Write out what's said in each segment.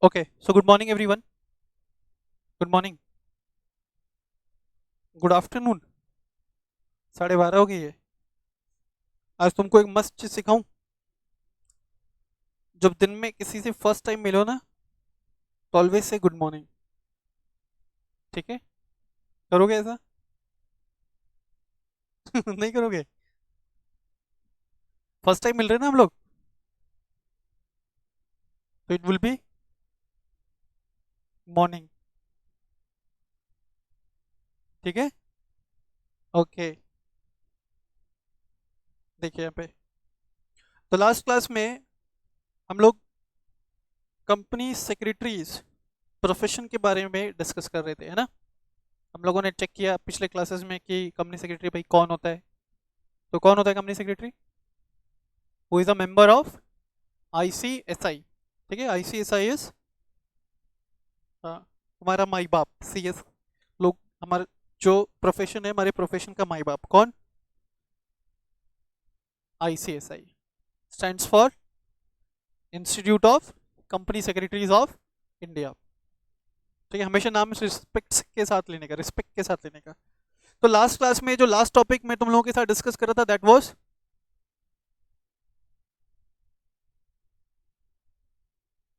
Okay, so good morning everyone. Good morning. Good afternoon. 12:30 हो गई है. आज तुमको एक मस्त चीज सिखाऊं. जब दिन में किसी से फर्स्ट टाइम मिलो ना, तो ऑलवेज से गुड मॉर्निंग. ठीक है? करोगे ऐसा? नहीं करोगे? फर्स्ट टाइम मिल रहे हैं ना हम लोग, तो इट विल बी मॉर्निंग. ठीक है? ओके. देखिए यहाँ पे, तो लास्ट क्लास में हम लोग कंपनी सेक्रेटरीज प्रोफेशन के बारे में डिस्कस कर रहे थे, है ना? हम लोगों ने चेक किया पिछले क्लासेस में कि कंपनी सेक्रेटरी भाई कौन होता है. तो कौन होता है company secretary? Who is a member of ICSI. ठीक है? ICSI इज हमारा माई बाप. CS लोग, हमारे जो प्रोफेशन है, हमारे प्रोफेशन का माई बाप कौन? ICSI stands for institute of company secretaries of India. ठीक है? हमेशा नाम रिस्पेक्ट के साथ लेने का, रिस्पेक्ट के साथ लेने का. तो लास्ट क्लास में जो लास्ट टॉपिक मैं तुम लोगों के साथ डिस्कस कर रहा था, दैट वाज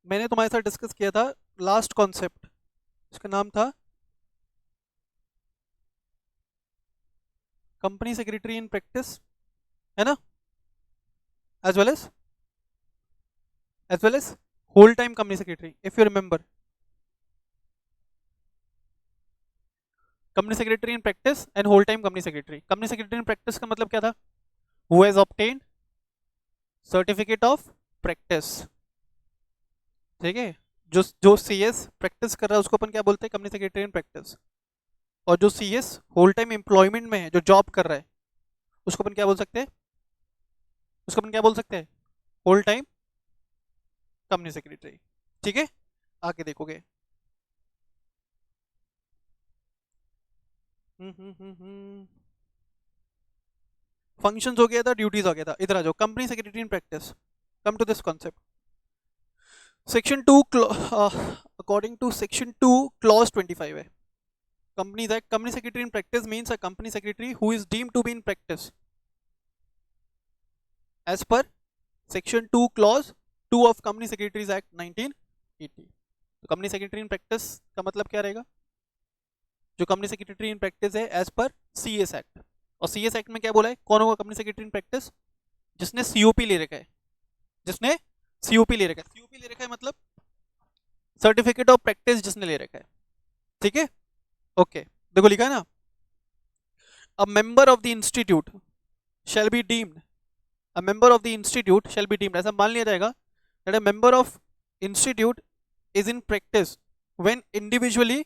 मैंने तुम्हारे साथ डिस्कस किया था लास्ट कॉन्सेप्ट. इसका नाम था कंपनी सेक्रेटरी इन प्रैक्टिस, है ना? As well as whole time company secretary, if you remember. company secretary in practice and whole time company secretary. company secretary in practice का मतलब क्या था? who has obtained certificate of practice. ठीक है? जो जो CS प्रैक्टिस कर रहा है उसको अपन क्या बोलते हैं? Company secretary in practice. और जो CS होल टाइम एम्प्लॉयमेंट में है, जो जॉब कर रहा है, उसको अपन क्या बोल सकते हैं? उसको अपन क्या बोल सकते हैं? Whole time company secretary. ठीक है? आगे देखोगे. फंक्शंस हो गया था, ड्यूटीज हो गया था. इधर आ जाओ. Company secretary in practice, come to this concept. Section 2 according to section 2 clause 25 है. Companies Act, company secretary in practice means a company secretary who is deemed to be in practice as per section 2 clause 2 of company secretaries act 1980. तो company secretary in practice का मतलब क्या रहेगा? जो company secretary in practice है as per CS act. और CS act में क्या बोला है? कौन होगा कंपनी सेक्रेटरी इन प्रैक्टिस? जिसने COP ले रखा है. जिसने COP ले रखा है. COP ले रखा है मतलब सर्टिफिकेट ऑफ प्रैक्टिस जिसने ले रखा है. ठीक है? ओके. देखो लिखा है ना, a member of the institute shall be deemed, a member of the institute shall be deemed, ऐसा मान लिया जाएगा that a member of institute is in practice when individually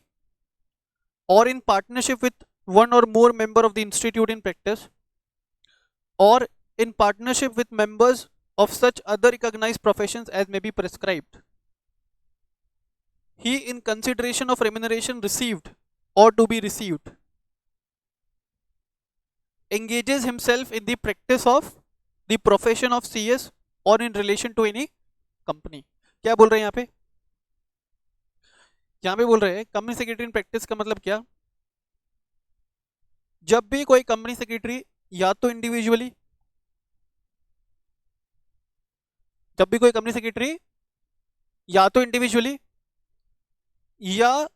or in partnership with one or more member of the institute in practice, or in partnership with members of such other recognized professions as may be prescribed, he in consideration of remuneration received or to be received engages himself in the practice of the profession of CS or in relation to any company. क्या बोल रहे हैं यहाँ पे? यहाँ पे बोल रहे हैं कंपनी सेक्रेटरी इन प्रैक्टिस का मतलब क्या? जब भी कोई कंपनी सेक्रेटरी या तो इंडिविजुअली, जब भी कोई कंपनी सेक्रेटरी या तो इंडिविजुअली या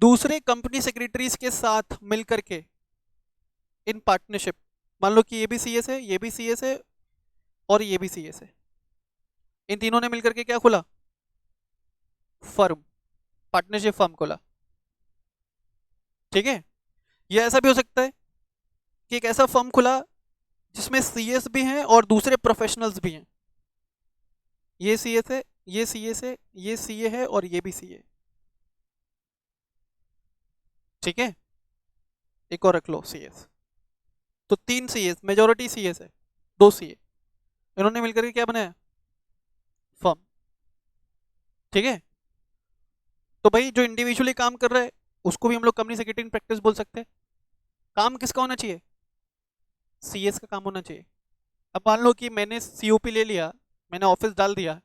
दूसरे कंपनी सेक्रेटरीज के साथ मिलकर के इन पार्टनरशिप, मान लो कि ये भी CS है, ये भी CS है और ये भी CS है, इन तीनों ने मिलकर के क्या खोला? फर्म, पार्टनरशिप फर्म खोला. ठीक है? ये ऐसा भी हो सकता है कि एक ऐसा फर्म खुला जिसमें CS भी हैं और दूसरे प्रोफेशनल्स भी हैं. ये CS है, ये CS है, ये CA है और ये भी CA. ठीक है? एक और रख लो CS. तो 3 CS, मेजोरिटी CS है, 2 CA, इन्होंने मिलकर के क्या बनाया? फर्म. ठीक है? तो भाई जो इंडिविजुअली काम कर रहा है उसको भी हम लोग कंपनी सेक्रेटरी इन प्रैक्टिस बोल सकते हैं. काम किसका होना चाहिए? CS का काम होना चाहिए. अब मान लो कि मैंने COP ले लिया, मैंने ऑफिस डाल दिया,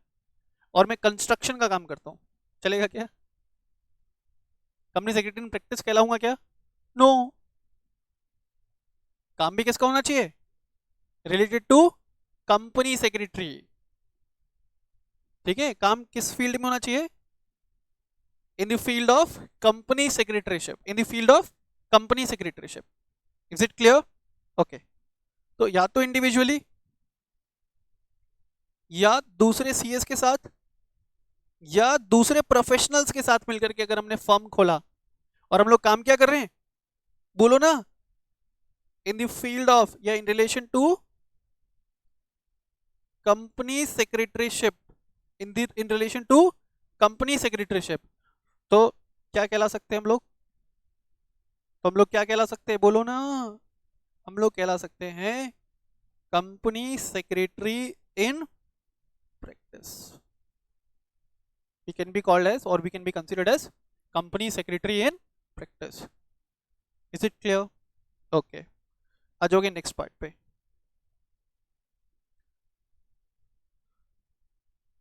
और मैं कंस्ट्रक्शन का काम करता हूँ, चलेगा क्या? कंपनी सेक्रेटरी इन प्रैक्टिस कहलाऊंगा क्या? नो। काम भी किसका होना चाहिए? Related to company secretary. ठीक है, काम किस फील्ड में होना चाहिए? In the field of company secretaryship, in the field of company secretaryship. Is it clear? Okay, तो या तो इंडिविजुअली या दूसरे सीएस के साथ या दूसरे प्रोफेशनल्स के साथ मिलकर के अगर हमने फर्म खोला और हम लोग काम क्या कर रहे हैं, बोलो ना, इन द फील्ड ऑफ या in relation to company secretaryship, in relation to company secretaryship, तो क्या कहला सकते हैं हम लोग? तो हम लोग क्या कहला सकते हैं, बोलो ना? हम लोग कहला सकते हैं company secretary in practice. We can be called as, or we can be considered as company secretary in practice. Is it clear? Okay, आ जाओगे नेक्स्ट पार्ट पे।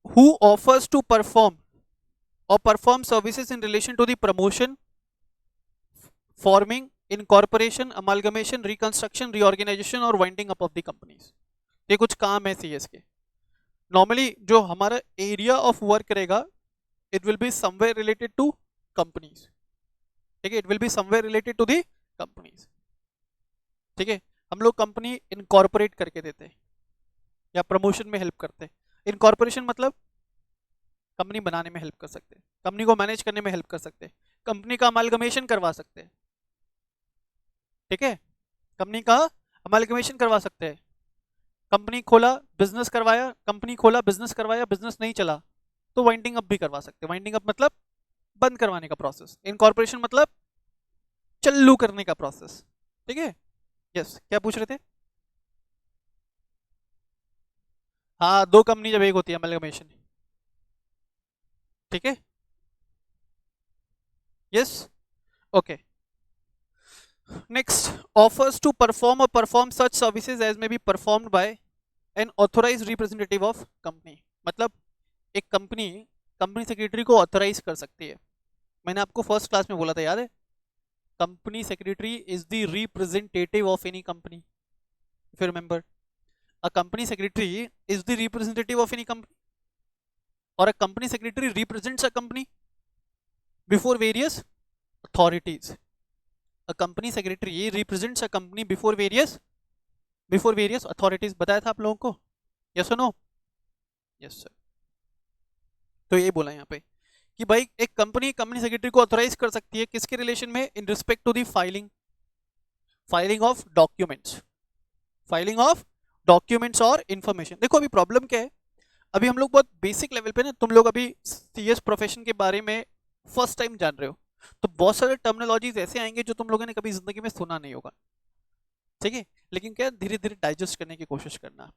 Who offers to perform or perform services in relation to the promotion, forming, incorporation, amalgamation, reconstruction, reorganization और winding up of the companies। ये कुछ काम है CS के। Normally जो हमारा एरिया ऑफ वर्क रहेगा, it will be somewhere related to companies। ठीक है, it will be somewhere related to the companies। ठीक है, हम लोग कंपनी इनकॉर्पोरेट करके देते हैं या प्रमोशन में हेल्प करते हैं। इनकॉर्पोरेशन मतलब कंपनी बनाने में हेल्प कर सकते हैं, कंपनी को मैनेज करने में हेल्प कर सकते हैं, कंपनी का अमालगमेशन करवा सकते हैं। ठीक है, कंपनी का अमालगमेशन करवा सकते हैं। कंपनी खोला, बिजनेस करवाया, कंपनी खोला, बिजनेस करवाया, बिजनेस नहीं चला तो वाइंडिंग अप भी करवा सकते हैं। वाइंडिंग अप मतलब बंद करवाने का प्रोसेस, इनकॉर्पोरेशन मतलब चालू करने का प्रोसेस। ठीक है, यस, क्या पूछ रहे थे? हाँ, दो कंपनी जब एक होती है अमलगमेशन। ठीक है, yes, okay. Next, offers to perform और perform such services as may be performed by an authorised representative of company. मतलब एक कंपनी कंपनी सेक्रेटरी को ऑथराइज कर सकती है। मैंने आपको फर्स्ट क्लास में बोला था, याद है? Company secretary is the representative of any company, if you remember. A company secretary is the representative of any company, और a company secretary represents a company before various authorities. A company secretary represents a company before various authorities. बताया था आप लोगों को, yes और no? Yes sir. तो ये बोला यहाँ पे कि भाई एक कंपनी सेक्रेटरी को ऑथराइज कर सकती है किसके रिलेशन में? In respect to the filing of documents और इंफॉर्मेशन। देखो अभी प्रॉब्लम क्या है, अभी हम लोग बहुत बेसिक लेवल पे ना, तुम लोग अभी सीएस प्रोफेशन के बारे में फर्स्ट टाइम जान रहे हो, तो बहुत सारे टर्मिनोलॉजीज ऐसे आएंगे जो तुम लोगों ने कभी जिंदगी में सुना नहीं होगा। ठीक है, लेकिन क्या, धीरे धीरे डाइजेस्ट करने की कोशिश करना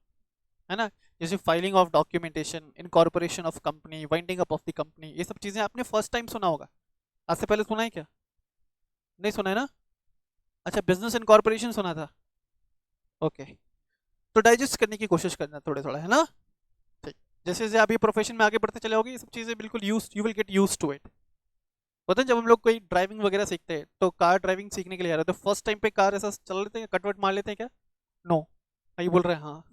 है ना। जैसे filing of documentation, incorporation of company, winding up of the company, ये सब चीजें आपने फर्स्ट टाइम सुना होगा। आज से पहले सुना है क्या? नहीं सुना है ना? अच्छा, बिजनेस इनकॉर्पोरेशन सुना था, ओके। तो डाइजेस्ट करने की कोशिश करना थोड़ा थोड़ा, है ना? ठीक, जैसे जैसे आप ये प्रोफेशन में आगे बढ़ते चले होगे, ये सब चीजें बिल्कुल you will get used to it. पता है जब हम लोग कोई ड्राइविंग वगैरह सीखते हैं, तो कार ड्राइविंग सीखने के लिए आ रहे हैं, तो फर्स्ट टाइम पे कार ऐसा चल लेते हैं, कटवट मार लेते हैं क्या? नो, ये बोल रहे हैं हाँ।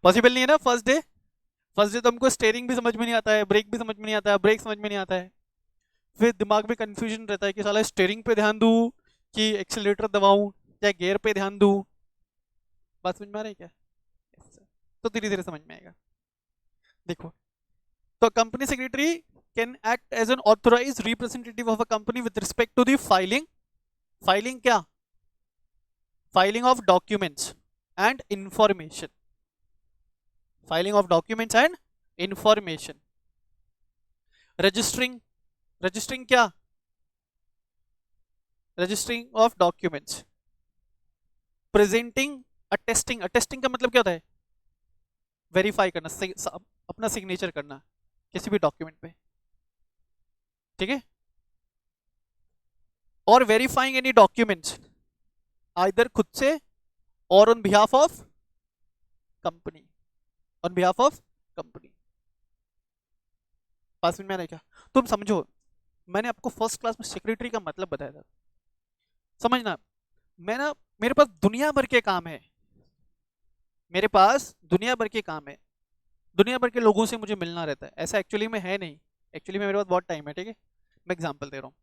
पॉसिबल नहीं है ना। फर्स्ट डे तो हमको स्टेयरिंग भी समझ में नहीं आता है, ब्रेक भी समझ में नहीं आता है, ब्रेक समझ में नहीं आता है, फिर दिमाग में कंफ्यूजन रहता है कि साला स्टेयरिंग पे ध्यान दूं कि एक्सीलरेटर दबाऊं या गियर पे ध्यान दूं। बात समझ में आ रही है क्या? Yes, sir. तो धीरे धीरे समझ में आएगा। देखो, तो company secretary can act as an authorised representative of a company with respect to the filing क्या? Filing of documents and information. Filing of documents and information. Registering क्या? Registering of documents. Presenting, attesting का मतलब क्या होता है? Verify करना, अपना signature करना किसी भी डॉक्यूमेंट पे। ठीक है, और वेरीफाइंग एनी डॉक्यूमेंट्स आइदर खुद से और on behalf of company, company. पास में आ रहा है क्या? तुम समझो, मैंने आपको फर्स्ट क्लास में सेक्रेटरी का मतलब बताया था, समझना। मैं ना, मेरे पास दुनिया भर के काम है, मेरे पास दुनिया भर के काम है, दुनिया भर के लोगों से मुझे मिलना रहता है। ऐसा एक्चुअली में है नहीं, एक्चुअली में मेरे पास बहुत टाइम है, ठीक है। मैं एग्जांपल दे रहा हूँ।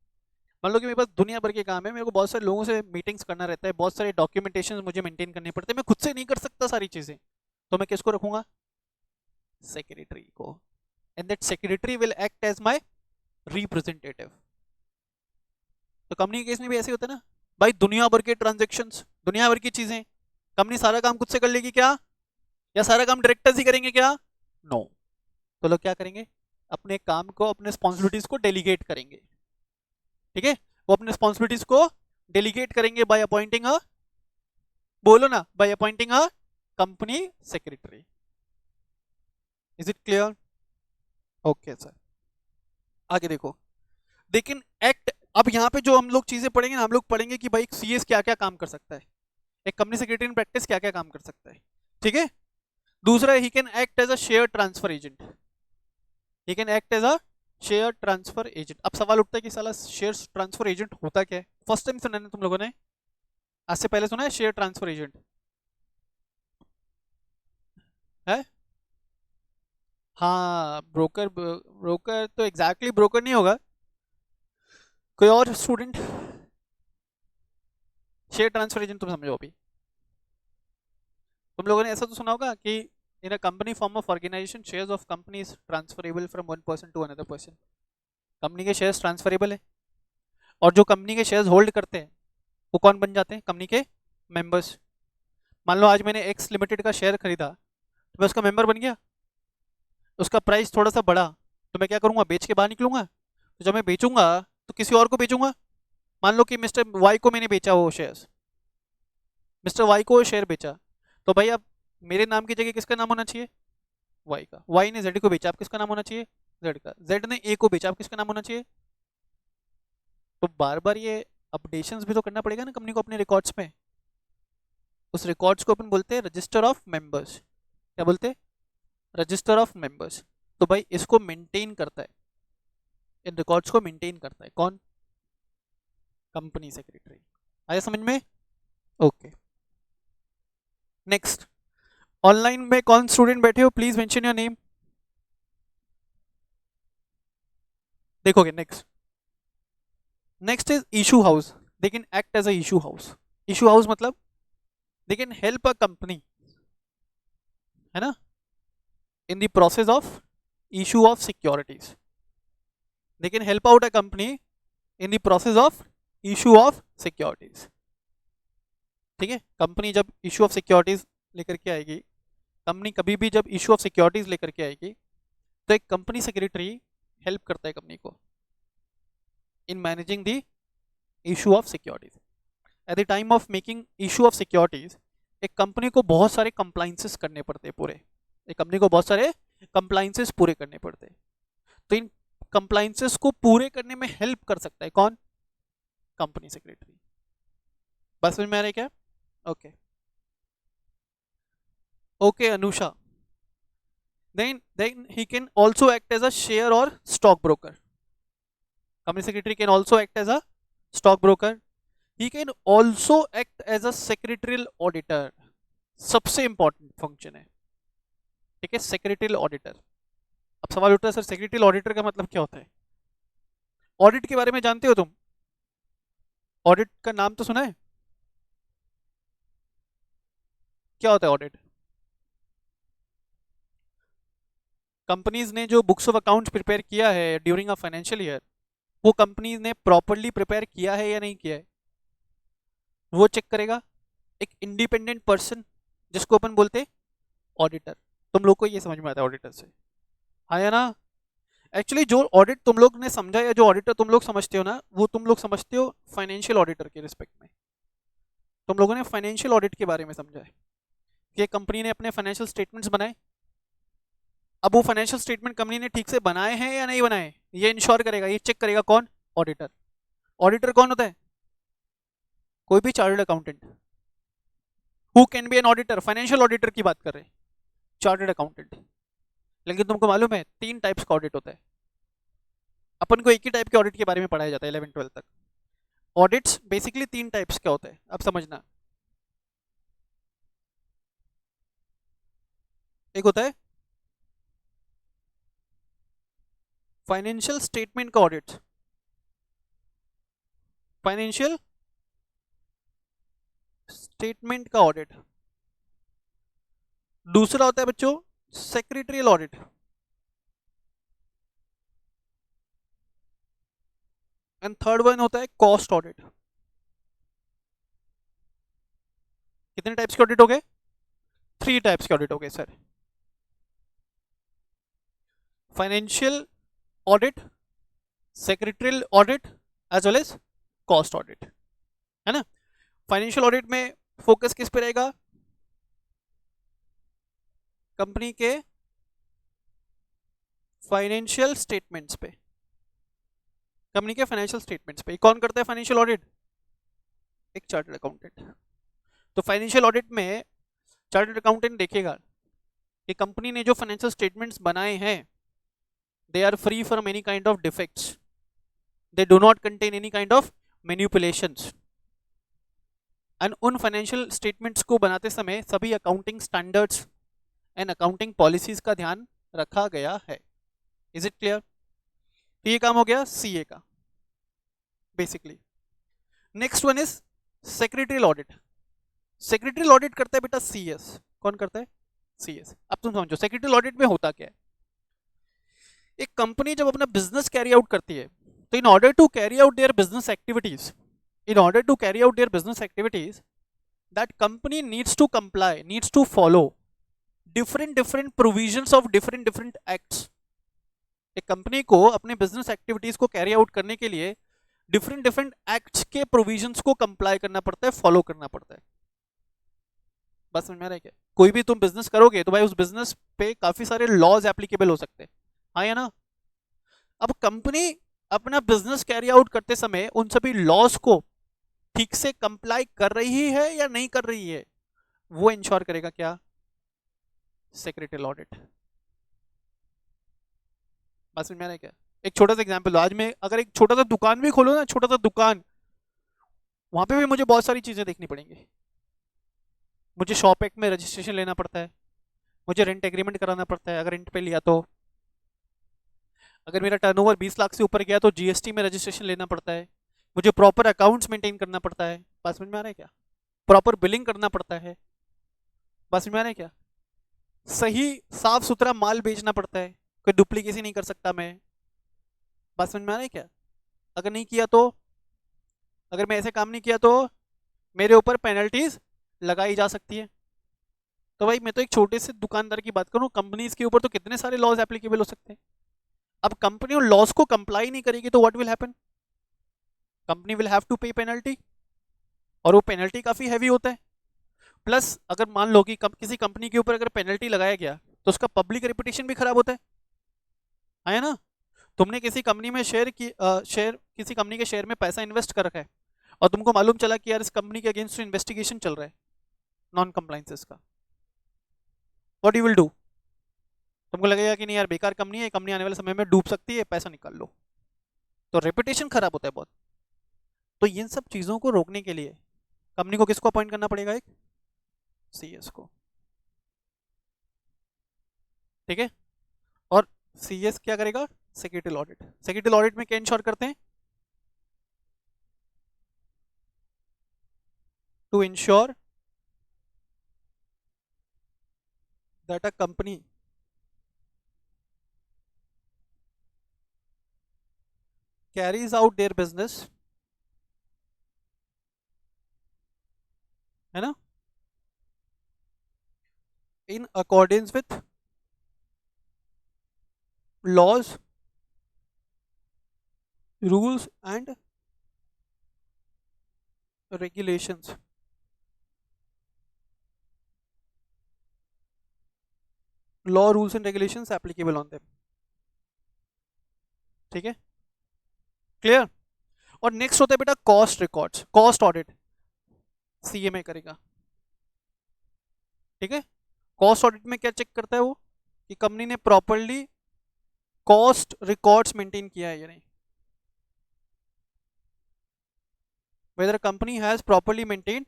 मान लो कि मेरे पास दुनिया भर के काम है, मेरे को बहुत सारे लोगों से मीटिंग्स करना रहता है, बहुत सारे डॉक्यूमेंटेशन मुझे मेंटेन करने पड़ते हैं, मैं खुद से नहीं कर सकता सारी चीजें, तो मैं किसको रखूंगा? सेक्रेटरी को। And that secretary will act as my representative. तो कंपनी के केस में भी ऐसे होता है ना भाई, दुनिया भर के ट्रांजेक्शन्स, दुनिया भर की चीजें, कंपनी सारा काम खुद से कर लेगी क्या? या सारा काम डायरेक्टर्स ही करेंगे क्या? नो। तो लोग क्या करेंगे? अपने काम को, अपने रिस्पॉन्सिबिलिटीज को डेलीगेट करेंगे, ठीक है। वो अपने रिस्पॉन्सिबिलिटीज को डेलीगेट करेंगे बाय अपॉइंटिंग अ, बोलो ना, by appointing a company secretary. Is it clear? Okay sir, आगे देखो। लेकिन एक्ट, अब यहाँ पे जो हम लोग चीजें पढ़ेंगे ना, हम लोग पढ़ेंगे कि भाई सीएस क्या क्या काम कर सकता है, एक कंपनी सेक्रेटरी इन प्रैक्टिस क्या क्या काम कर सकता है, ठीक है। दूसरा, he can act as a share transfer agent, he can act as a share transfer agent. अब सवाल उठता है कि साला शेयर ट्रांसफर एजेंट होता क्या है? फर्स्ट टाइम सुना है तुम लोगों ने? आज से पहले सुना है शेयर ट्रांसफर एजेंट है? हाँ, ब्रोकर, ब्रोकर तो एग्जैक्टली ब्रोकर नहीं होगा। कोई और स्टूडेंट? शेयर ट्रांसफर एजेंट तुम समझो अभी। तुम लोगों ने ऐसा तो सुना होगा कि in a company form of organisation shares of company is transferable from one person to another person. Company के शेयर्स ट्रांसफरेबल है, और जो कंपनी के शेयर्स होल्ड करते हैं वो कौन बन जाते हैं? कंपनी के मेंबर्स। मान लो आज मैंने एक्स लिमिटेड का शेयर खरीदा, तो मैं उसका मेंबर बन गया, उसका प्राइस थोड़ा सा बढ़ा, तो मैं क्या करूंगा? बेच के बाहर निकलूंगा। तो जब मैं बेचूंगा तो किसी और को बेचूंगा। मान लो कि मिस्टर वाई को मैंने बेचा वो शेयर्स, मिस्टर वाई को वो शेयर बेचा, तो भाई अब मेरे नाम की जगह किसका नाम होना चाहिए? वाई का। वाई ने जेड को बेचा, अब किसका नाम होना चाहिए? जेड का। जेड ने ए को बेचा, अब किसका नाम होना चाहिए? तो बार बार ये अपडेशंस भी तो करना पड़ेगा ना कंपनी को अपने रिकॉर्ड्स में। उस रिकॉर्ड्स को अपन बोलते हैं रजिस्टर ऑफ मेंबर्स। क्या बोलते हैं? Register of members. तो भाई इसको मेंटेन करता है, इन रिकॉर्ड्स को मेंटेन करता है कौन? Company secretary. आया समझ में? Okay, next. ऑनलाइन में कौन स्टूडेंट बैठे हो, प्लीज मेंशन योर नेम। देखोगे next, next is issue house. They can act as a issue house. Issue house मतलब they can help a company, है ना, in the process of issue of securities. They can help out a company in the process of issue of securities. ठीक है, company जब issue of securities लेकर के आएगी, company कभी भी जब इशू ऑफ सिक्योरिटीज लेकर के आएगी, तो एक कंपनी सेक्रेटरी हेल्प करता है कंपनी को in managing the issue of securities. At the time of making issue of securities, एक कंपनी को बहुत सारे कंप्लाइंसेस करने पड़ते हैं पूरे, एक कंपनी को बहुत सारे कंप्लाइंसेस पूरे करने पड़ते हैं। तो इन कंप्लाइंसेस को पूरे करने में हेल्प कर सकता है कौन? Company secretary. बस समझ में आ रहा है क्या? Okay, okay Anusha. then he can also act as a share or stock broker. Company secretary can also act as a stock broker. He can also act as a secretarial auditor. सबसे important function है, ठीक है, secretarial auditor. अब सवाल उठता है, sir secretarial auditor का मतलब क्या होता है? ऑडिट के बारे में जानते हो तुम? ऑडिट का नाम तो सुना है? क्या होता है ऑडिट? कंपनीज ने जो बुक्स ऑफ अकाउंट्स प्रिपेयर किया है ड्यूरिंग अ फाइनेंशियल ईयर, वो कंपनीज ने प्रॉपरली प्रिपेयर किया है या नहीं किया है, वो चेक करेगा एक इंडिपेंडेंट पर्सन, जिसको अपन बोलते हैं ऑडिटर। तुम लोग को ये समझ में आता है ऑडिटर से? आया ना? एक्चुअली जो ऑडिट तुम लोग ने समझा या जो ऑडिटर तुम लोग समझते हो ना, वो तुम लोग समझते हो फाइनेंशियल ऑडिटर के रिस्पेक्ट में। तुम लोगों ने फाइनेंशियल ऑडिट के बारे में समझा है कि कंपनी ने अपने फाइनेंशियल स्टेटमेंट्स बनाए, अब वो फाइनेंशियल स्टेटमेंट कंपनी ने ठीक से बनाए हैं या नहीं बनाए, ये इंश्योर करेगा, ये चेक करेगा कौन? ऑडिटर। ऑडिटर कौन होता है? कोई भी chartered accountant. Who can be an auditor? Financial auditor की बात कर रहे हैं, चार्टर्ड अकाउंटेंट। लेकिन तुमको मालूम है 3 टाइप्स का ऑडिट होता है। अपन को एक ही टाइप के ऑडिट के बारे में पढ़ाया जाता है 11-12 तक। ऑडिट्स बेसिकली 3 टाइप्स के होते हैं, अब समझना। एक होता है फाइनेंशियल स्टेटमेंट का ऑडिट, फाइनेंशियल स्टेटमेंट का ऑडिट। दूसरा होता है बच्चों secretarial audit, and third one होता है कॉस्ट ऑडिट। कितने टाइप्स के ऑडिट हो गए? 3 टाइप्स के ऑडिट हो गए sir. Financial audit, secretarial audit, as well as cost audit, है ना। फाइनेंशियल ऑडिट में फोकस किस पे रहेगा? कंपनी के फाइनेंशियल स्टेटमेंट्स पे, कंपनी के फाइनेंशियल स्टेटमेंट्स पे। कौन करता है फाइनेंशियल ऑडिट? एक चार्टर्ड अकाउंटेंट। तो फाइनेंशियल ऑडिट में चार्टर्ड अकाउंटेंट देखेगा कि कंपनी ने जो फाइनेंशियल स्टेटमेंट्स बनाए हैं they are free from any kind of defects, they do not contain any kind of manipulations, and उन फाइनेंशियल स्टेटमेंट्स को बनाते समय सभी accounting standards and accounting policies का ध्यान रखा गया है। Is it clear? तो ये काम हो गया सीए का basically. Next one is secretarial audit. Secretarial audit करता है बेटा सीएस। कौन करता है? सीएस। अब तुम समझो सेक्रेटरियल ऑडिट में होता क्या है। एक कंपनी जब अपना बिजनेस कैरी आउट करती है तो in order to carry out their business activities, in order to carry out their business activities that company needs to comply, needs to follow different provisions of different acts. एक company को अपने business activities को carry out करने के लिए different acts के provisions को comply करना पड़ता है, फॉलो करना पड़ता है। बस समझ में आ रहा है क्या? कोई भी तुम बिजनेस करोगे तो भाई उस बिजनेस पे काफी सारे लॉज एप्लीकेबल हो सकते हैं, हाँ या ना। अब कंपनी अपना बिजनेस कैरी आउट करते समय उन सभी लॉज को ठीक से कंप्लाई कर रही है या नहीं कर रही है, वो इंश्योर करेगा क्या? Secretarial audit. बस समझ में आ रहा है क्या? एक छोटा सा एग्जांपल लो। आज मैं अगर एक छोटा सा दुकान भी खोलूं ना, छोटा सा दुकान, वहां पे भी मुझे बहुत सारी चीजें देखनी पड़ेंगी। मुझे शॉप एक्ट में रजिस्ट्रेशन लेना पड़ता है, मुझे रेंट एग्रीमेंट कराना पड़ता है अगर रेंट पे लिया तो, अगर मेरा टर्नओवर 20 लाख से ऊपर गया तो जीएसटी में रजिस्ट्रेशन लेना पड़ता है, मुझे प्रॉपर अकाउंट्स मेंटेन करना पड़ता है। बात समझ में आ रहा है क्या? प्रॉपर बिलिंग करना पड़ता है। बात समझ में आ रहा है क्या? सही साफ सुथरा माल बेचना पड़ता है, कोई डुप्लीकेसी नहीं कर सकता मैं। बात समझ में आ रहा है क्या? अगर नहीं किया तो, अगर मैं ऐसे काम नहीं किया तो मेरे ऊपर पेनल्टीज लगाई जा सकती है। तो भाई मैं तो एक छोटे से दुकानदार की बात करूं, कंपनीज के ऊपर तो कितने सारे लॉज एप्लीकेबल हो सकते हैं। अब कंपनी उन लॉज को कंप्लाई नहीं करेगी तो what will happen? Company will have to pay penalty, और वो पेनल्टी काफी हैवी होता है। प्लस अगर मान लो कि किसी कंपनी के ऊपर अगर पेनल्टी लगाया गया तो उसका पब्लिक रेपुटेशन भी खराब होता है ना। तुमने किसी कंपनी में किसी कंपनी के शेयर में पैसा इन्वेस्ट कर रखा है और तुमको मालूम चला कि यार इस कंपनी के अगेंस्ट इन्वेस्टिगेशन चल रहा है नॉन कंप्लायंसेस का, व्हाट यू विल डू? तुमको लगेगा कि नहीं यार बेकार कंपनी है, कंपनी आने वाले समय में डूब सकती है, पैसा निकाल लो। तो रेपुटेशन खराब होता है बहुत। तो इन सब चीजों को रोकने के लिए कंपनी को किसको अपॉइंट करना पड़ेगा? एक सीएस को, ठीक है। और सीएस क्या करेगा? Secretarial audit. सेक्रेटरियल ऑडिट में क्या इंश्योर करते हैं? To ensure that a company carries out their business, है ना, in accordance with laws, rules and regulations। law, rules and regulations applicable on them, ठीक है, क्लियर। और नेक्स्ट होता है बेटा cost records, cost audit CMA करेगा, ठीक है। कॉस्ट ऑडिट में क्या चेक करता है वो कि कंपनी ने प्रॉपरली कॉस्ट रिकॉर्ड्स मेंटेन किया है या नहीं. whether a company has properly maintained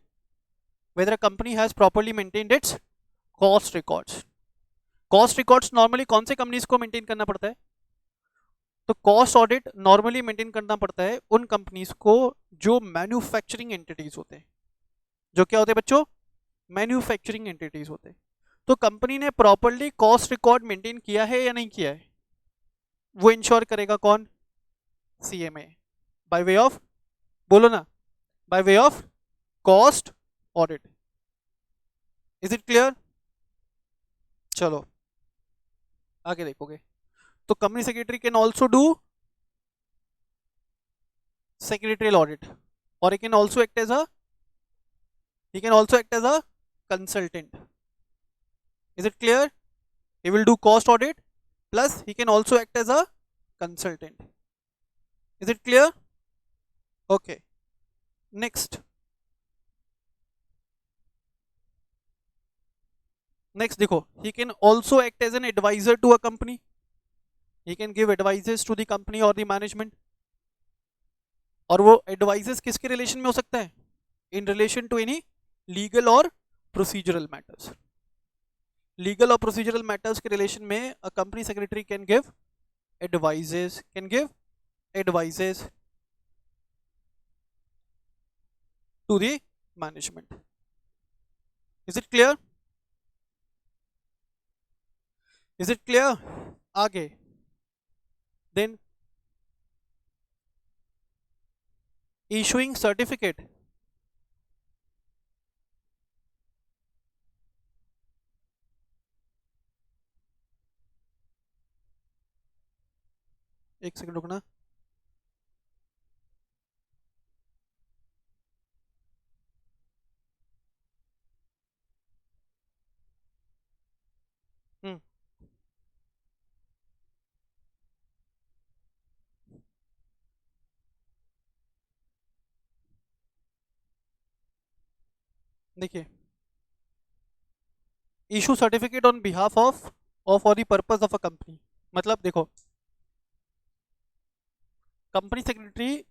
whether a company has properly maintained its cost records. Cost records normally कौन से कंपनीज को मेंटेन करना पड़ता है? तो कॉस्ट ऑडिट नॉर्मली मेंटेन करना पड़ता है उन कंपनीज को जो मैन्युफैक्चरिंग एंटिटीज होते हैं. जो क्या होते हैं बच्चों? मैन्युफैक्चरिंग एंटिटीज होते हैं. तो कंपनी ने प्रॉपरली कॉस्ट रिकॉर्ड मेंटेन किया है या नहीं किया है, वो इंश्योर करेगा कौन? सीएमए. बाय वे ऑफ, बोलो ना, by way of cost audit. Is it clear? चलो आगे देखोगे. तो company secretary can also do secretarial audit, or he can also act as a consultant. Is it clear? He will do cost audit plus he can also act as a consultant. Is it clear? Okay. Next देखो, he can also act as an advisor to a company. He can give advices to the company or the management. और वो advises किसके relation में हो सकता है? In relation to any legal और procedural matters. Legal और प्रोसीजरल मैटर्स के रिलेशन में a company secretary can give advises to the management. Is it clear? आगे देन issuing certificate. एक सेकंड रुकना. देखिए, issue certificate on behalf of for the purpose of a company. मतलब देखो, company secretary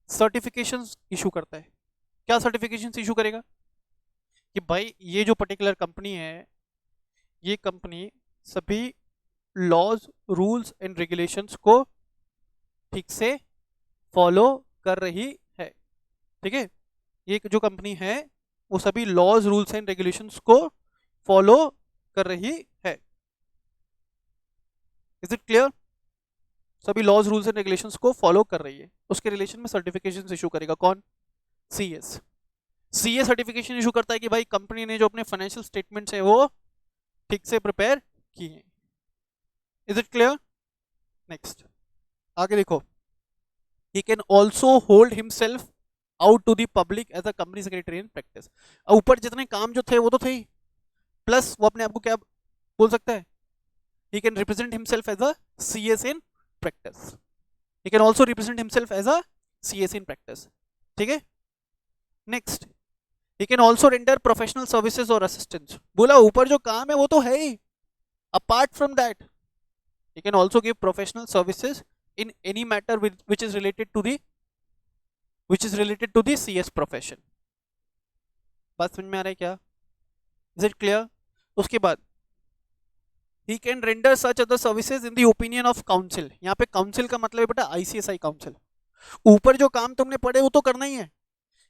certifications issue करता है. क्या certifications issue करेगा? कि भाई ये जो पर्टिकुलर कंपनी है, ये कंपनी सभी लॉज, रूल्स एंड रेगुलेशंस को ठीक से फॉलो कर रही है. ठीक है, ये जो कंपनी है वो सभी लॉज, रूल्स एंड रेगुलेशंस को फॉलो कर रही है. Is it clear? सभी लॉज, रूल्स एंड रेगुलेशंस को फॉलो कर रही है. उसके रिलेशन में सर्टिफिकेशन इशू करेगा कौन? सीएस. सीए सर्टिफिकेशन इशू करता है कि भाई कंपनी ने जो अपने फाइनेंशियल स्टेटमेंट्स है वो ठीक से प्रिपेयर किए हैं. Is it clear? नेक्स्ट आगे देखो. he can also hold himself out to the public as a company secretary in practice. ऊपर जितने काम जो थे वो तो थे ही, प्लस वो अपने आप को क्या बोल सकता है? he can represent himself as a CS in practice. he can also represent himself as a CS in practice. ठीक है. Next, he can also render professional services or assistance. बोला ऊपर जो काम है वो तो है ही, apart from that he can also give professional services in any matter which is related to the CS profession. बात समझ में आ रहा है क्या? Is it clear? उसके बाद he can render such other services in the opinion of council. यहाँ पे council का मतलब है बेटा ICSI council. ऊपर जो काम तुमने पढ़े वो तो करना ही है,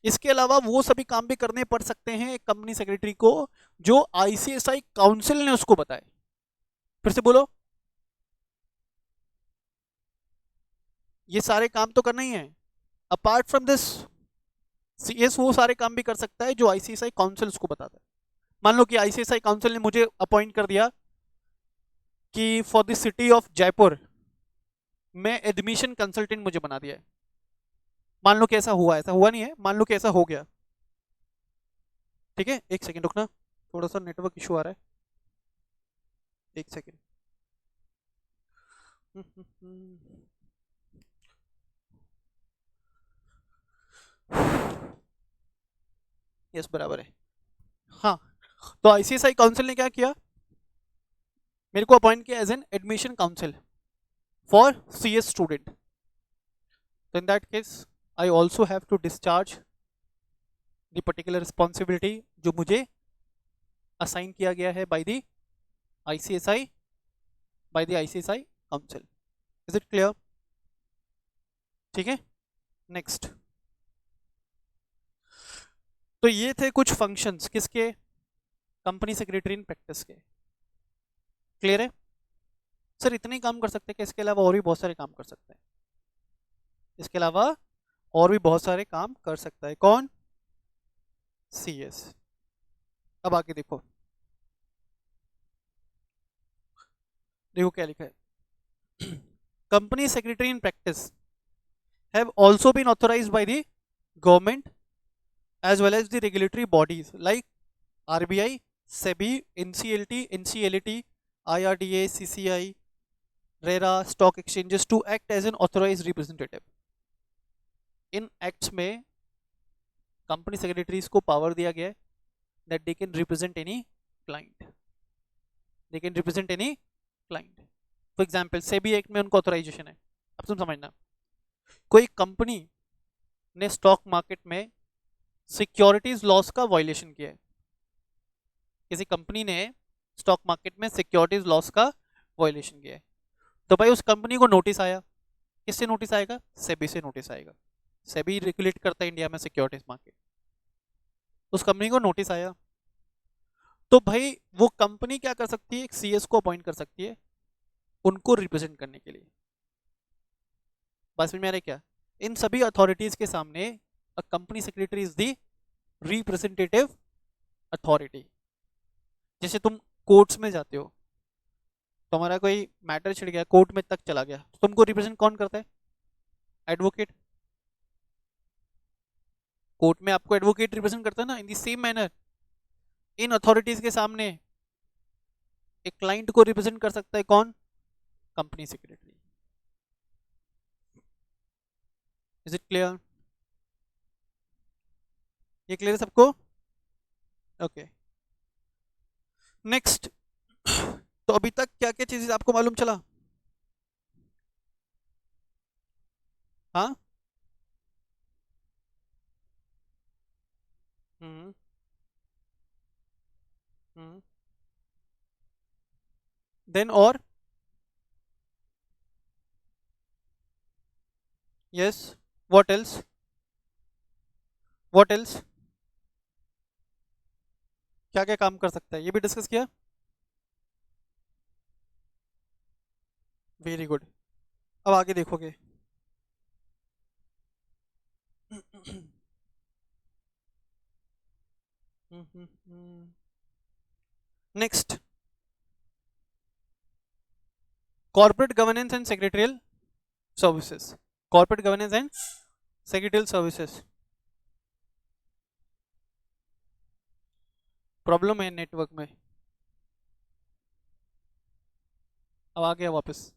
इसके अलावा वो सभी काम भी करने पड़ सकते हैं एक कंपनी सेक्रेटरी को जो ICSI काउंसिल ने उसको बताए. फिर से बोलो, ये सारे काम तो करना ही है. अपार्ट फ्रॉम दिस सीएस वो सारे काम भी कर सकता है जो आईसीएसआई काउंसिल उसको बताता है. मान लो कि आईसीएसआई काउंसिल ने मुझे अपॉइंट कर दिया कि for the city of Jaipur में एडमिशन कंसल्टेंट मुझे बना दिया है. मान लो कि ऐसा हुआ, ऐसा हुआ नहीं है, मान लो कि ऐसा हो गया. ठीक है, एक सेकंड रुकना, थोड़ा सा नेटवर्क इशू आ रहा है, एक सेकंड. यस बराबर है. हाँ, तो आईसीएसआई काउंसिल ने क्या किया? मेरे को अपॉइंट किया as an admission council for CS student, तो in that case I also have to discharge the particular responsibility जो मुझे असाइन किया गया है by the ICSI, by the ICSI council. Is it clear? ठीक है, नेक्स्ट। तो ये थे कुछ फंक्शंस किसके, कंपनी सेक्रेटरी इन प्रैक्टिस के। क्लियर है? सर इतने ही काम कर सकते हैं कि इसके अलावा और भी बहुत सारे काम कर सकते हैं? इसके अलावा और भी बहुत सारे काम कर सकता है। कौन? CS। अब आगे देखो, देखो क्या लिखा है। Company secretary in practice have also been authorised by the government as well as the regulatory bodies like RBI, SEBI, NCLT, NCLAT, IRDA, CCI, RERA, stock exchanges to act as an authorized representative. In acts में company secretaries को power दिया गया है that they can represent any client. They can represent any client. For example, SEBI act में उनको authorisation है। अब तुम समझना, कोई कंपनी ने स्टॉक मार्केट में सिक्योरिटीज लॉस का वायलेशन किया है, किसी कंपनी ने स्टॉक मार्केट में सिक्योरिटीज लॉस का वायलेशन किया है, तो भाई उस कंपनी को नोटिस आया। किससे नोटिस आएगा? सेबी से नोटिस आएगा। सेबी रेगुलेट करता है इंडिया में सिक्योरिटीज मार्केट। उस कंपनी को नोटिस आया तो भाई वो कंपनी क्या कर सकती है? एक CS को अपॉइंट कर सकती है उनको रिप्रेजेंट करने के लिए। बस में क्या, इन सभी अथॉरिटीज के सामने अ company secretary is the representative authority. जैसे तुम कोर्ट्स में जाते हो, तुम्हारा कोई मैटर छिड़ गया, कोर्ट में तक चला गया, तो तुमको रिप्रेजेंट कौन करता है? एडवोकेट। कोर्ट में आपको एडवोकेट रिप्रेजेंट करता है ना। In the same manner in authorities के सामने एक क्लाइंट को रिप्रेजेंट कर सकता है कौन? Company secretary. Is it clear? ये क्लियर है सबको? Okay, next. तो अभी तक क्या क्या चीजें आपको मालूम चला? हाँ, हम्म हम्म, देन और yes, what else? What else? क्या क्या काम कर सकता है ये भी डिस्कस किया। Very good. अब आगे देखोगे। Next, corporate governance and secretarial services. Corporate governance and secretarial services. Problem है नेटवर्क में। अब आ गया वापस।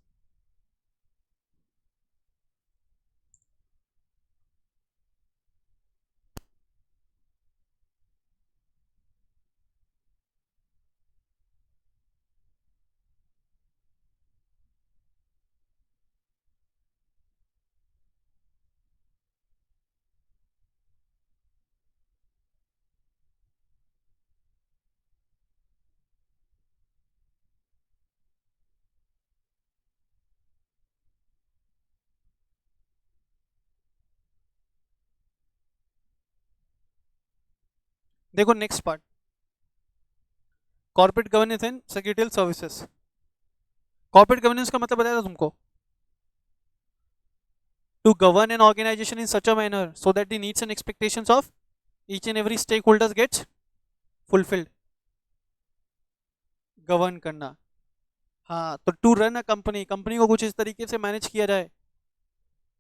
देखो next part, corporate governance and secretarial services. Corporate governance का मतलब बताया था तुमको, to govern an organization in such a manner so that the needs and expectations of each and every stakeholders gets fulfilled. Govern करना। हाँ, तो to run a company, company को कुछ इस तरीके से मैनेज किया जाए,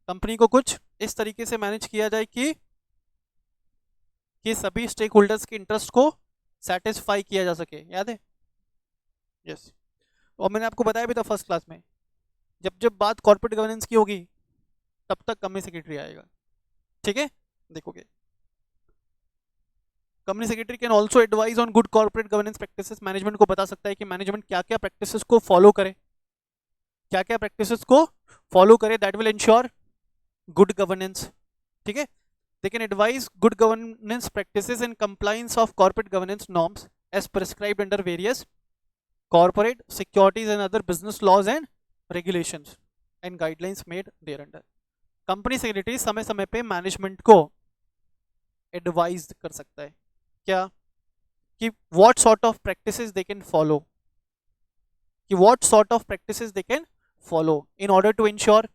कंपनी को कुछ इस तरीके से मैनेज किया जाए कि सभी स्टेक होल्डर्स के इंटरेस्ट को सेटिस्फाई किया जा सके। याद है? यस। और मैंने आपको बताया भी था फर्स्ट क्लास में, जब जब बात कॉर्पोरेट गवर्नेंस की होगी तब तक कंपनी सेक्रेटरी आएगा। ठीक है, देखोगे company secretary can also advise on good corporate governance practices, management को बता सकता है कि मैनेजमेंट क्या क्या प्रैक्टिसेस को फॉलो करे, क्या क्या प्रैक्टिसेस को फॉलो करे that will ensure good governance. ठीक है, they can advise good governance practices in compliance of corporate governance norms as prescribed under various corporate securities and other business laws and regulations and guidelines made thereunder. Company secretary समय समय पे management को advise कर सकता है क्या, कि what sort of practices they can follow, कि what sort of practices they can follow in order to ensure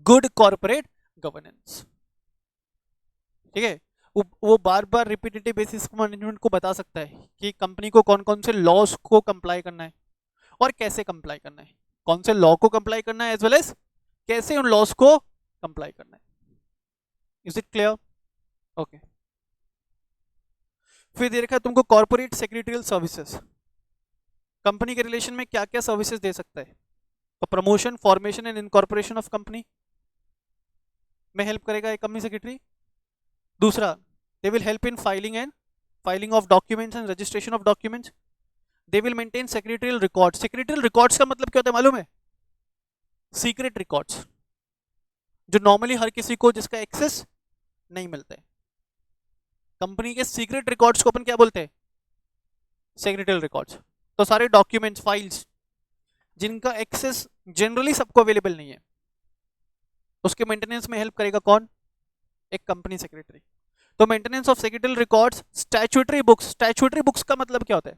good corporate governance. ठीक है, वो बार बार रिपीटेटिव बेसिस पर मैनेजमेंट को बता सकता है कि कंपनी को कौन कौन से लॉज को कंप्लाई करना है और कैसे कंप्लाई करना है, कौन से लॉ को कंप्लाई करना है एज वेल एज कैसे उन लॉज को कंप्लाई करना है। Is it clear? ओके। फिर दे रखा है तुमको कॉर्पोरेट सेक्रेटरियल सर्विसेज, कंपनी के रिलेशन में क्या क्या सर्विसेज दे सकता है। तो promotion, formation and incorporation of company में हेल्प करेगा एक कंपनी सेक्रेटरी। दूसरा, they will help in filing of documents and registration of documents. They will maintain secretarial records. Secretarial records का मतलब क्या होता है मालूम है? सीक्रेट रिकॉर्ड्स, जो नॉर्मली हर किसी को जिसका एक्सेस नहीं मिलता है। कंपनी के सीक्रेट रिकॉर्ड्स को अपन क्या बोलते हैं? Secretarial records. तो सारे डॉक्यूमेंट्स, फाइल्स जिनका एक्सेस जनरली सबको अवेलेबल नहीं है, उसके मेंटेनेंस में हेल्प करेगा कौन? एक कंपनी सेक्रेटरी। तो maintenance of secretarial records. Statutory books, statutory books का मतलब क्या होता है?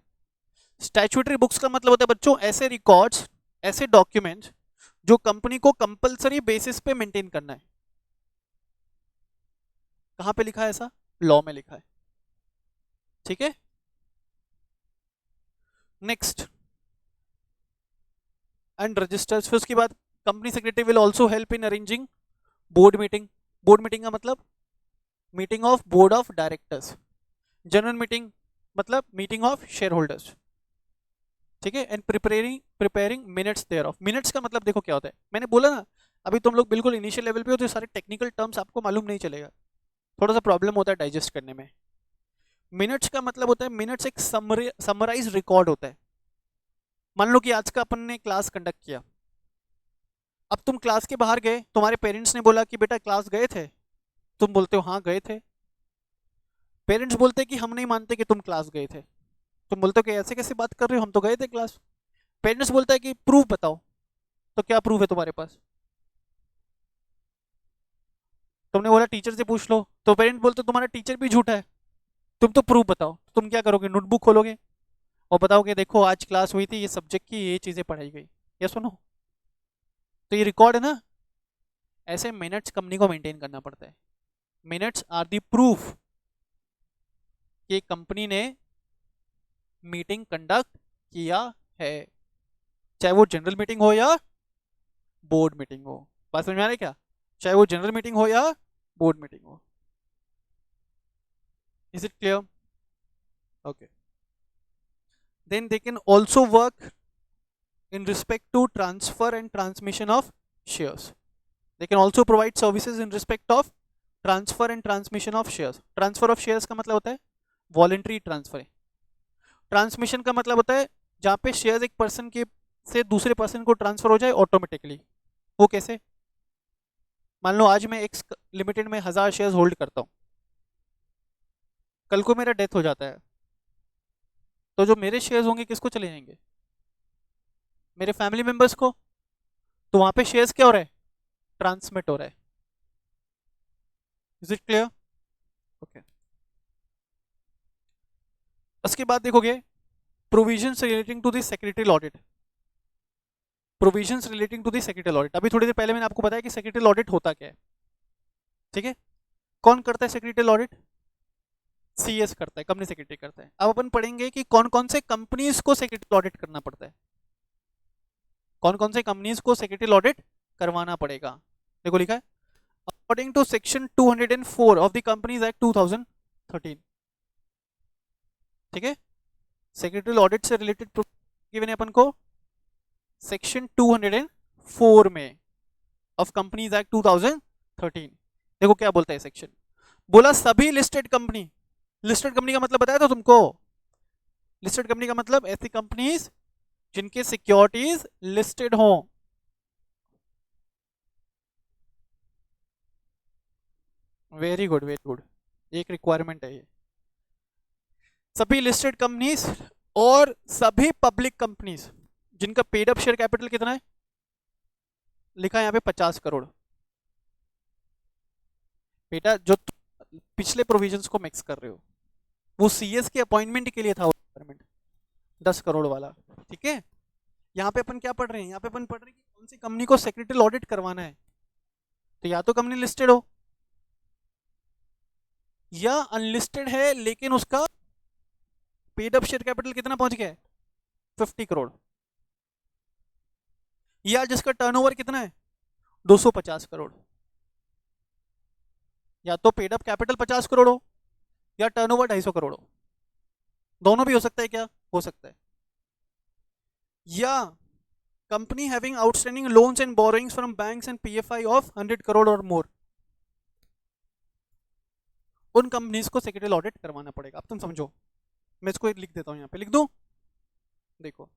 स्टैट्यूटरी बुक्स का मतलब होता है बच्चों ऐसे रिकॉर्ड्स, ऐसे डॉक्यूमेंट्स जो कंपनी को कंपलसरी बेसिस पे मेंटेन करना है। कहां पे लिखा है ऐसा? लॉ में लिखा है। ठीक है, नेक्स्ट एंड रजिस्टर्स। फिर उसके बाद company secretary will also help in arranging board meeting. Board meeting का मतलब meeting of board of directors. General meeting मतलब मीटिंग ऑफ शेयर होल्डर्स। ठीक है, and preparing minutes thereof. Minutes का मतलब देखो क्या होता है, मैंने बोला ना अभी तुम लोग बिल्कुल इनिशियल लेवल पे हो तो सारे टेक्निकल टर्म्स आपको मालूम नहीं चलेगा, थोड़ा सा प्रॉब्लम होता है डाइजेस्ट करने में। मिनट्स का मतलब होता है, मिनट्स एक समराइज रिकॉर्ड होता है। मान लो कि आज का अपन ने क्लास कंडक्ट किया, अब तुम क्लास के बाहर गए, तुम्हारे पेरेंट्स ने बोला कि बेटा क्लास गए थे, तुम बोलते हो हाँ गए थे। पेरेंट्स बोलते कि हम नहीं मानते कि तुम क्लास गए थे, तुम बोलते हो कि ऐसे कैसे बात कर रहे हो, हम तो गए थे क्लास। पेरेंट्स बोलता है कि प्रूफ बताओ, तो क्या प्रूफ है तुम्हारे पास? तुमने बोला टीचर से पूछ लो, तो पेरेंट्स बोलते तुम्हारा टीचर भी झूठा है, तुम तो प्रूफ बताओ। तुम क्या करोगे? नोटबुक खोलोगे और बताओगे देखो आज क्लास हुई थी, ये सब्जेक्ट की ये चीजें पढ़ाई गई, या सुनो। तो ये रिकॉर्ड है ना, ऐसे मिनट्स कंपनी को मेंटेन करना पड़ता है। मिनट्स आर दी प्रूफ कि कंपनी ने मीटिंग कंडक्ट किया है, चाहे वो जनरल मीटिंग हो या बोर्ड मीटिंग हो। बात समझ में आ रही है क्या? चाहे वो जनरल मीटिंग हो या बोर्ड मीटिंग हो। Is it clear? Okay. Then they can also work in respect to transfer and transmission of shares. They can also provide services in respect of transfer and transmission of shares. Transfer of shares का मतलब होता है voluntary transfer है। Transmission का मतलब होता है जहाँ पे shares एक पर्सन के से दूसरे पर्सन को ट्रांसफर हो जाए ऑटोमेटिकली। वो कैसे? मान लो आज मैं एक्स लिमिटेड में 1000 शेयर्स होल्ड करता हूँ, कल को मेरा डेथ हो जाता है, तो जो मेरे शेयर्स होंगे किसको चले जाएंगे? मेरे फैमिली मेंबर्स को। तो वहां पे शेयर्स क्या हो रहा है? ट्रांसमिट हो रहा है। Is it clear? ओके। उसके बाद देखोगे provisions relating to the secretarial audit. Provisions relating to the secretarial audit, अभी थोड़ी देर पहले मैंने आपको बताया कि सेक्रेटरियल ऑडिट होता क्या है। ठीक है, कौन करता है सेक्रेटरियल ऑडिट? सीएस करता है, कंपनी सेक्रेटरी करता है। अब अपन पढ़ेंगे कि कौन कौन से कंपनीज को सेक्रेटरियल ऑडिट करना पड़ता है, कौन कौन से कंपनीज को सेक्रेटरियल ऑडिट करवाना पड़ेगा। देखो लिखा है according to section 204 of the companies act 2013। ठीक है, सेक्रेटरियल ऑडिट से रिलेटेड गिवन है अपन को सेक्शन 204 में ऑफ कंपनीज एक्ट 2013। देखो क्या बोलता है सेक्शन, बोला सभी लिस्टेड कंपनी, लिस्टेड कंपनी का मतलब बताया था तुमको। लिस्टेड कंपनी का मतलब ऐसी कंपनीज जिनके सिक्योरिटीज लिस्टेड हो। वेरी गुड वेरी गुड, एक रिक्वायरमेंट है ये। सभी लिस्टेड कंपनीज और सभी पब्लिक कंपनीज जिनका पेड अप शेयर कैपिटल कितना है, लिखा है यहाँ पे 50 करोड़। बेटा जो पिछले प्रोविजंस को मिक्स कर रहे हो, वो सीएस के अपॉइंटमेंट के लिए था वो रिक्वायरमेंट 10 करोड़ वाला। ठीक है, यहाँ पे अपन क्या पढ़ रहे हैं, यहाँ पे अपन पढ़ रहे हैं कि कौन सी कंपनी को सेक्रेटरी ऑडिट करवाना है। तो या तो कंपनी लिस्टेड हो या अनलिस्टेड है लेकिन उसका पेड अप शेयर कैपिटल कितना पहुंच गया है, 50 करोड़। या जिसका टर्नओवर कितना है, 250 करोड़। या तो पेड अप कैपिटल 50 करोड़ हो या टर्नओवर 250 करोड़ हो, दोनों भी हो सकता है क्या, हो सकता है। या company having outstanding loans and borrowings from banks and PFI of 100 crore और मोर, उन कंपनीज को सेक्रेटरी ऑडिट करवाना पड़ेगा। अब तुम समझो, मैं इसको लिख देता हूं, यहाँ पे लिख दूं, देखो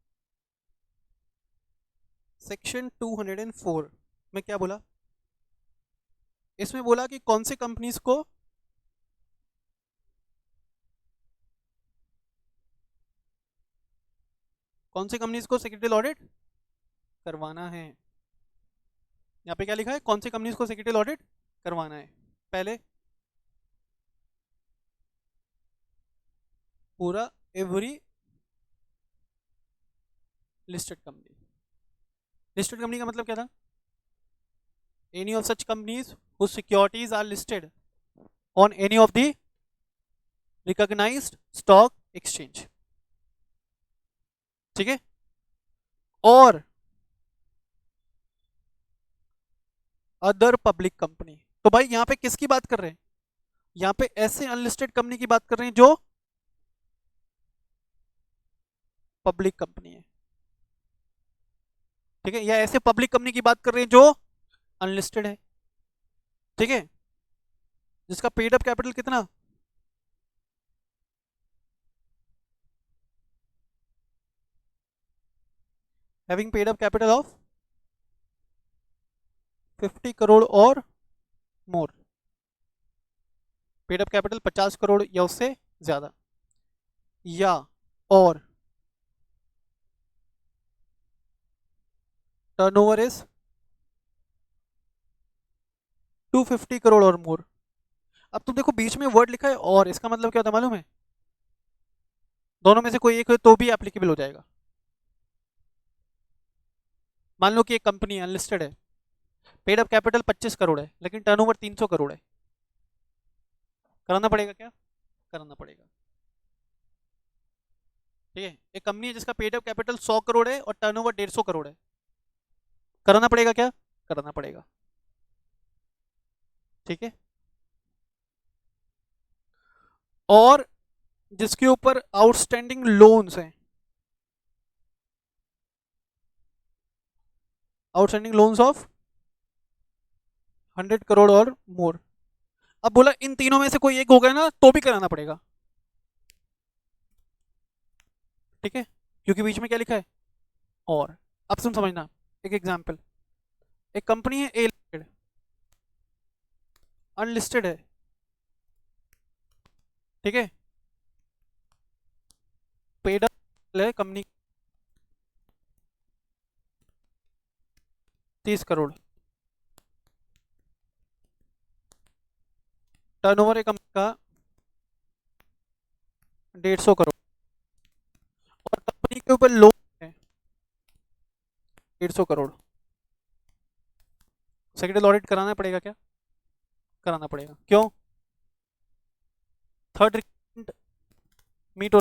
सेक्शन 204 में क्या बोला, इसमें बोला कि कौन से कंपनीज को सेक्रेटरी ऑडिट करवाना है। यहाँ पे क्या लिखा है, कौन सी कंपनीज को सेक्रेटरी ऑडिट करवाना है। पहले पूरा every listed company. Listed company का मतलब क्या था, any of such companies whose securities are listed on any of the recognized stock exchange। ठीक है, और अदर पब्लिक कंपनी। तो भाई यहाँ पे किसकी बात कर रहे हैं, यहाँ पे ऐसे अनलिस्टेड कंपनी की बात कर रहे हैं जो पब्लिक कंपनी है। ठीक है, या ऐसे पब्लिक कंपनी की बात कर रहे हैं जो अनलिस्टेड है। ठीक है, जिसका पेड अप कैपिटल कितना, having paid up capital of 50 crore और मोर, पेड अप कैपिटल 50 करोड़ या उससे ज्यादा, या और टर्नओवर इज 250 करोड़ और मोर। अब तुम देखो बीच में वर्ड लिखा है और, इसका मतलब क्या होता है मालूम है, दोनों में से कोई एक हो तो भी एप्लीकेबल हो जाएगा। मान लो कि एक कंपनी अनलिस्टेड है, पेड अप कैपिटल 25 करोड़ है लेकिन टर्नओवर 300 करोड़ है, कराना पड़ेगा क्या, कराना पड़ेगा। ठीक है, एक कंपनी है जिसका पेड अप कैपिटल 100 करोड़ है और टर्नओवर 150 करोड़ है, कराना पड़ेगा क्या, कराना पड़ेगा। ठीक है, और जिसके ऊपर आउटस्टैंडिंग लोन्स हैं, आउटस्टैंडिंग लोन्स ऑफ 100 करोड़ और मोर। अब बोला इन तीनों में से कोई एक हो गया ना तो भी कराना पड़ेगा। ठीक है, क्योंकि बीच में क्या लिखा है, और। अब तुम समझना, एक एग्जांपल, एक कंपनी है ए लिमिटेड, अनलिस्टेड है। ठीक है, पेड अप है कंपनी 30 करोड़, टर्नओवर है कंपनी का 150 करोड़, और कंपनी के ऊपर लोन है 150 करोड़, सेक्रेटरी ऑडिट कराना पड़ेगा क्या, कराना पड़ेगा। क्यों, थर्ड रिक्वायरमेंट मीट हो,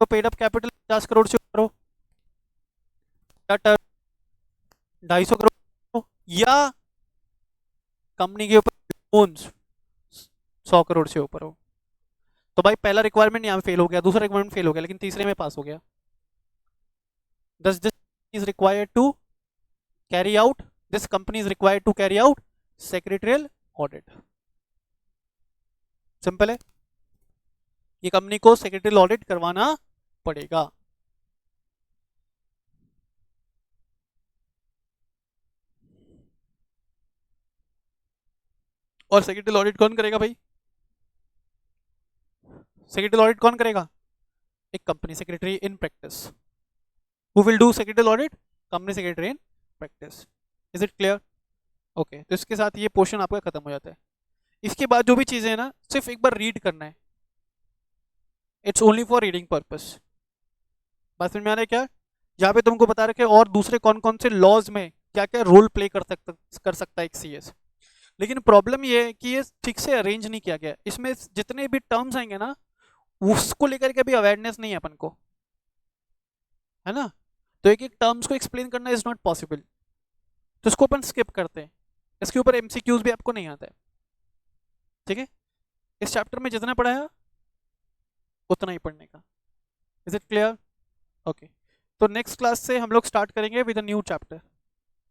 तो पेड अप कैपिटल 50 करोड़ से ऊपर हो, या 250 करोड़ हो, या कंपनी के ऊपर लोन्स 100 करोड़ से ऊपर हो। तो भाई पहला रिक्वायरमेंट यहाँ फेल हो गया, दूसरा रिक्वायरमेंट फेल हो गया, लेकिन तीसरे में पास हो गया। Thus this is required to carry out, this company is required to carry out secretarial audit। Simple है, ये कंपनी को सेक्रेटरी ऑडिट करवाना पड़ेगा। और सेक्रेटरी ऑडिट कौन करेगा भाई? सेक्रेटरी ऑडिट कौन करेगा? एक company secretary in practice. Who will do secretary audit? Company secretary in practice. Is it clear? Okay, तो इसके साथ ये पोर्शन आपका खत्म हो जाता है। इसके बाद जो भी चीजें हैं ना, सिर्फ एक बार रीड करना है, it's only for reading purpose. बात समझ में आ रहा है क्या? यहाँ पे तुमको बता रखे और दूसरे कौन कौन से लॉज में क्या क्या रोल प्ले कर सकता है एक सीएस। लेकिन प्रॉब्लम ये है कि ये ठीक से अरेंज नहीं किया गया, इसमें जितने भी टर्म्स आएंगे ना उसको लेकर के भी अवेयरनेस नहीं है अपन को, है ना। तो एक एक टर्म्स को एक्सप्लेन करना इज नॉट पॉसिबल, तो इसको अपन स्किप करते हैं। इसके ऊपर एमसीक्यूज भी आपको नहीं आता है, ठीक है। इस चैप्टर में जितना पढ़ा है उतना ही पढ़ने का। Is it clear? ओके, तो नेक्स्ट क्लास से हम लोग स्टार्ट करेंगे विद अ न्यू चैप्टर,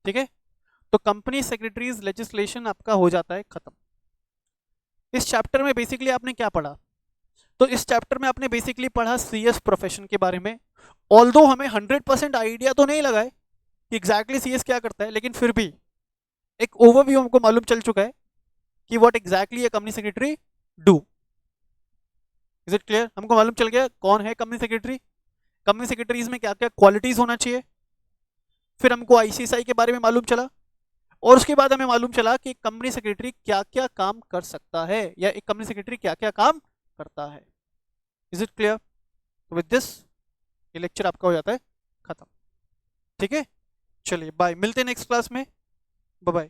ठीक है। तो कंपनी सेक्रेटरीज लेजिस्लेशन आपका हो जाता है खत्म। इस चैप्टर में बेसिकली आपने क्या पढ़ा? तो इस चैप्टर में आपने बेसिकली पढ़ा सीएस प्रोफेशन के बारे में। ऑल्दो हमें 100% आइडिया तो नहीं लगा है कि एग्जैक्टली सीएस क्या करता है, लेकिन फिर भी एक ओवरव्यू हमको मालूम चल चुका है कि what exactly A company secretary do. Is it clear? हमको मालूम चल गया कौन है कंपनी सेक्रेटरी, कंपनी सेक्रेटरीज में क्या क्या क्वालिटीज होना चाहिए। फिर हमको आईसीएसआई के बारे में मालूम चला, और उसके बाद हमें मालूम चला कि कंपनी सेक्रेटरी क्या क्या काम कर सकता है, या एक कंपनी सेक्रेटरी क्या क्या काम करता है। Is it clear? With this ये लेक्चर आपका हो जाता है खत्म, ठीक है। चलिए बाय, मिलते हैं नेक्स्ट क्लास में, बाय बाय।